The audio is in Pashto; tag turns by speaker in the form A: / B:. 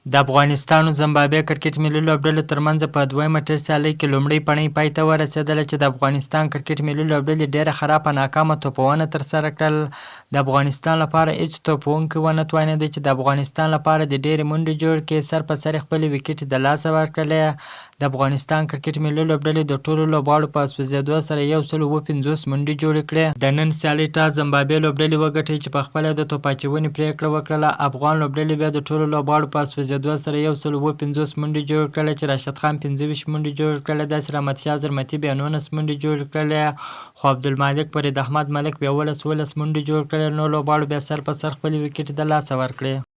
A: د افغانستان او زمبابوې کرکټ ملي لوبډلو ترمنځ په دویمه ټسټ سیالۍ کې لومړۍ پړۍ پای ته ورسېدله چې د افغانستان کرکټ ملي لوبډلې ډېره خرابه ناکامه توپونه ترسره کړل. د افغانستان لپاره هیڅ توپوونکی ونه توانېد چې د افغانستان لپاره د ډېرې منډې جوړ کړي. سر په سر خپلې وکټې د لاسه ورکړلې. د افغانستان کرکټ ملي لوبډلې د ټولو لوبغاړو په سوځېدو سره 150 منډې جوړې کړې. د نن سیالۍ ټاس زمبابوې لوبډلې وګټئ چې په خپله د توپ اچونې پرېکړه وکړله. افغان لوبډلې بیا د ټولو لوبغاړو په سوځېدو سره 150 منډې جوړ کړلې چې راشد خان 25 منډې جوړ کړلې. داسې رحمتشاه زرمتي بیا 19 منډې جوړ کړلې، خو عبدالمالک فرید احمد ملک بیا 12 منډې جوړ کړلې. نور لوبغاړو بیا سر په سر خپلې وکټې د لاسه ورکړې.